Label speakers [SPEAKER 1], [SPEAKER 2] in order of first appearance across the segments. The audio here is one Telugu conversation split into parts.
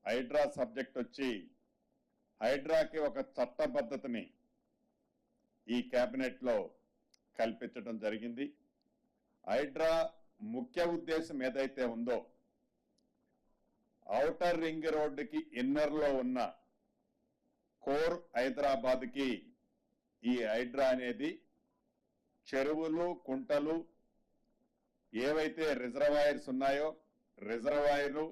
[SPEAKER 1] హైడ్రా సబ్జెక్ట్ వచ్చి హైడ్రాకి ఒక చట్టబద్ధతని ఈ కేబినెట్ లో కల్పించడం జరిగింది. హైడ్రా ముఖ్య ఉద్దేశం ఏదైతే ఉందో ఔటర్ రింగ్ రోడ్డుకి ఇన్నర్ లో ఉన్న కోర్ హైదరాబాద్ కి ఈ హైడ్రా అనేది చెరువులు కుంటలు ఏవైతే రిజర్వాయర్స్ ఉన్నాయో రిజర్వాయర్లు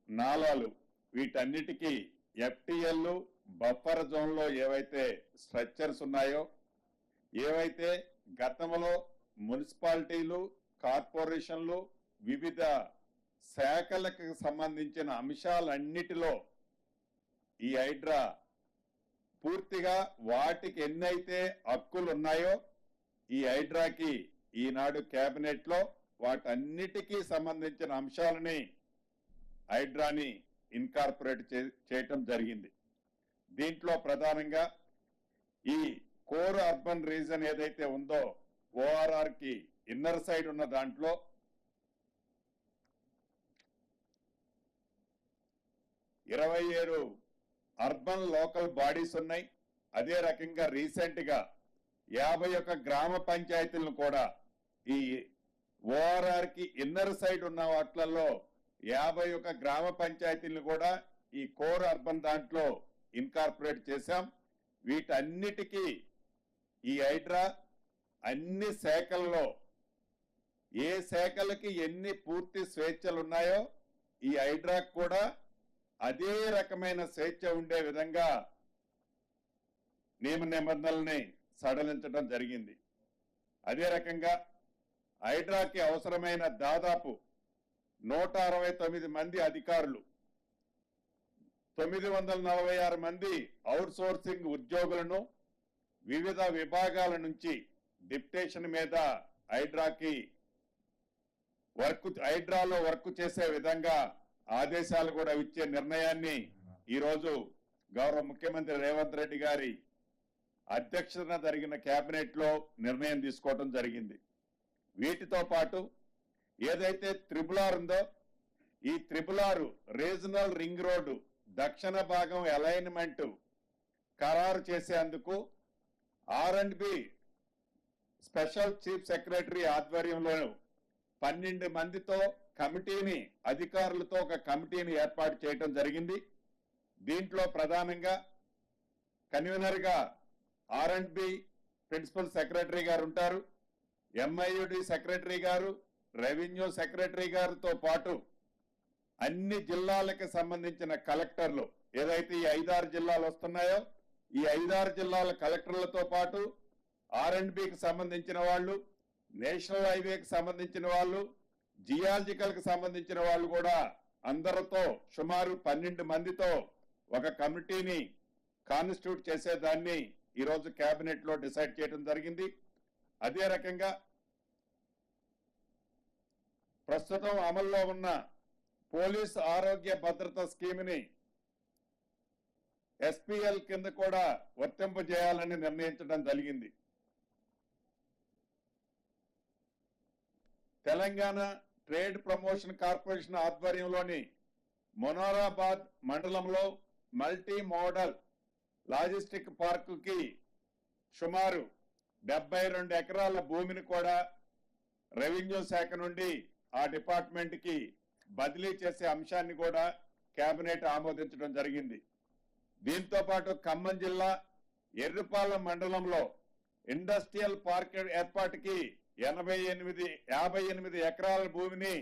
[SPEAKER 1] నాలాలు వీటన్నిటికీ ఎఫ్టిఎల్ బఫర్ జోన్ లో ఏవైతే స్ట్రక్చర్స్ ఉన్నాయో ఏవైతే గతంలో మున్సిపాలిటీలు కార్పొరేషన్లు వివిధ శాఖలకు సంబంధించిన అంశాలన్నిటిలో ఈ హైడ్రా పూర్తిగా వాటికి ఎన్నైతే హక్కులు ఉన్నాయో ఈ హైడ్రాకి ఈనాడు కేబినెట్ లో వాటన్నిటికీ సంబంధించిన అంశాలని హైడ్రాని ఇన్కార్పొరేట్ చేయటం జరిగింది. దీంట్లో ప్రధానంగా ఈ కోర్ అర్బన్ రీజన్ ఏదైతే ఉందో ఓఆర్ఆర్ కి ఇన్నర్ సైడ్ ఉన్న దాంట్లో 27 అర్బన్ లోకల్ బాడీస్ ఉన్నాయి. అదే రకంగా రీసెంట్ గా 51 గ్రామ పంచాయతీలను కూడా ఈ ఓఆర్ఆర్ కి ఇన్నర్ సైడ్ ఉన్న వాటిలలో 51 గ్రామ పంచాయతీలను కూడా ఈ కోర్ అర్బన్ దాంట్లో ఇన్కార్పొరేట్ చేశాం. వీటన్నిటికీ ఈ హైడ్రా అన్ని శాఖల్లో ఏ శాఖలకి ఎన్ని పూర్తి స్వేచ్ఛలు ఉన్నాయో ఈ హైడ్రాకు కూడా అదే రకమైన స్వేచ్ఛ ఉండే విధంగా నియమ నిబంధనల్ని సడలించడం జరిగింది. అదే రకంగా హైడ్రాకి అవసరమైన దాదాపు 169 మంది అధికారులు 946 మంది అవుట్ సోర్సింగ్ ఉద్యోగులను వివిధ విభాగాల నుంచి డిప్యుటేషన్ మీద హైడ్రాలో వర్క్ చేసే విధంగా ఆదేశాలు కూడా ఇచ్చే నిర్ణయాన్ని ఈరోజు గౌరవ ముఖ్యమంత్రి రేవంత్ రెడ్డి గారి అధ్యక్షతన జరిగిన కేబినెట్ లో నిర్ణయం తీసుకోవడం జరిగింది. వీటితో పాటు ఏదైతే త్రిబులార్ ఉందో ఈ త్రిబులార్ రీజనల్ రింగ్ రోడ్డు దక్షిణ భాగం అలైన్మెంట్ ఖరారు చేసేందుకు R&B స్పెషల్ చీఫ్ సెక్రటరీ ఆధ్వర్యంలో 12 మందితో కమిటీని అధికారులతో ఒక కమిటీని ఏర్పాటు చేయడం జరిగింది. దీంట్లో ప్రధానంగా కన్వీనర్ గా R&B ప్రిన్సిపల్ సెక్రటరీ గారు ఉంటారు, MIUD సెక్రటరీ గారు, రెవెన్యూ సెక్రటరీ గారితో పాటు అన్ని జిల్లాలకు సంబంధించిన కలెక్టర్లు ఏదైతే ఈ 5-6 జిల్లాలు వస్తున్నాయో ఈ 5-6 జిల్లాల కలెక్టర్లతో పాటు R&Bకి సంబంధించిన వాళ్ళు, నేషనల్ హైవేకి సంబంధించిన వాళ్ళు, జియాలజికల్ కి సంబంధించిన వాళ్ళు కూడా అందరితో సుమారు 12 మందితో ఒక కమిటీని కాన్స్టిట్యూట్ చేసేదాన్ని ఈరోజు కేబినెట్ లో డిసైడ్ చేయడం జరిగింది. అదే రకంగా ప్రస్తుతం అమల్లో ఉన్న పోలీస్ ఆరోగ్య భద్రత స్కీమ్ని SPL కింద కూడా వర్తింపజేయాలని నిర్ణయించడం జరిగింది. తెలంగాణ ట్రేడ్ ప్రమోషన్ కార్పొరేషన్ ఆధ్వర్యంలోని మొనారాబాద్ మండలంలో మల్టీ మోడల్ లాజిస్టిక్ పార్కు కి సుమారు 72 ఎకరాల భూమిని కూడా రెవెన్యూ శాఖ నుండి ఆ డిపార్ట్మెంట్ కి బదిలీ చేసే అంశాన్ని కూడా కేబినెట్ ఆమోదించడం జరిగింది. దీంతో పాటు ఖమ్మం జిల్లా ఎర్రుపాలెం మండలంలో ఇండస్ట్రియల్ పార్క్ ఏర్పాటుకి 58 ఎకరాల భూమిని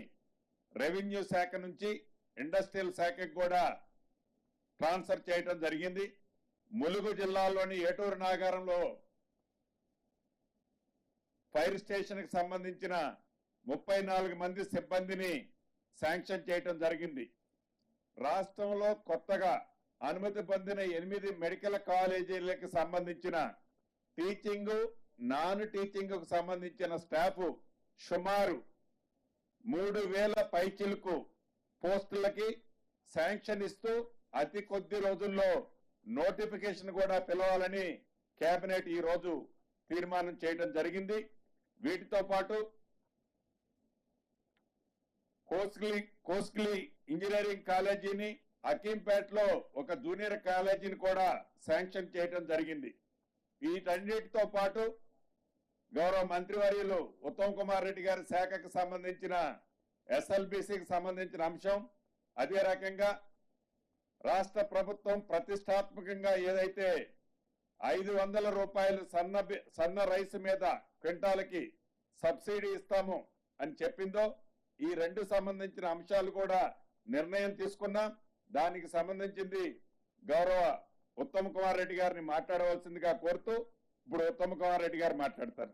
[SPEAKER 1] రెవెన్యూ శాఖ నుంచి ఇండస్ట్రియల్ శాఖకు కూడా ట్రాన్స్ఫర్ చేయడం జరిగింది. ములుగు జిల్లాలోని ఏటూరు నాగారంలో ఫైర్ స్టేషన్ కి సంబంధించిన 34 మంది సిబ్బందిని శాంక్షన్ చేయడం జరిగింది. రాష్ట్రంలో కొత్తగా అనుమతి పొందిన 8 మెడికల్ కాలేజీలకు సంబంధించిన టీచింగ్ నాన్ టీచింగ్ కు సంబంధించిన స్టాఫ్ సుమారు 3000 పైచిలకు పోస్టులకి శాంక్షన్ ఇస్తూ అతి కొద్ది రోజుల్లో నోటిఫికేషన్ కూడా పిలవాలని కేబినెట్ ఈ రోజు తీర్మానం చేయడం జరిగింది. వీటితో పాటు కోస్కిలి ఇంజనీరింగ్ కాలేజీని, అకీంపేటలో ఒక జూనియర్ కాలేజీని కూడా శాంక్షన్ చేయడం జరిగింది. వీటన్నిటితో పాటు గౌరవ మంత్రివర్యులు ఉత్తమ్ కుమార్ రెడ్డి గారి శాఖకు సంబంధించిన ఎస్ఎల్బిసికి సంబంధించిన అంశం, అదే రకంగా రాష్ట్ర ప్రభుత్వం ప్రతిష్టాత్మకంగా ఏదైతే 500 రూపాయలు సన్న రైస్ మీద క్వింటాలకి సబ్సిడీ ఇస్తాము అని చెప్పిందో, ఈ రెండు సంబంధించిన అంశాలు కూడా నిర్ణయం తీసుకున్నాం. దానికి సంబంధించింది గౌరవ ఉత్తమ్ కుమార్ రెడ్డి గారిని మాట్లాడవలసిందిగా కోరుతూ ఇప్పుడు ఉత్తమ్ కుమార్ రెడ్డి గారు మాట్లాడతారు.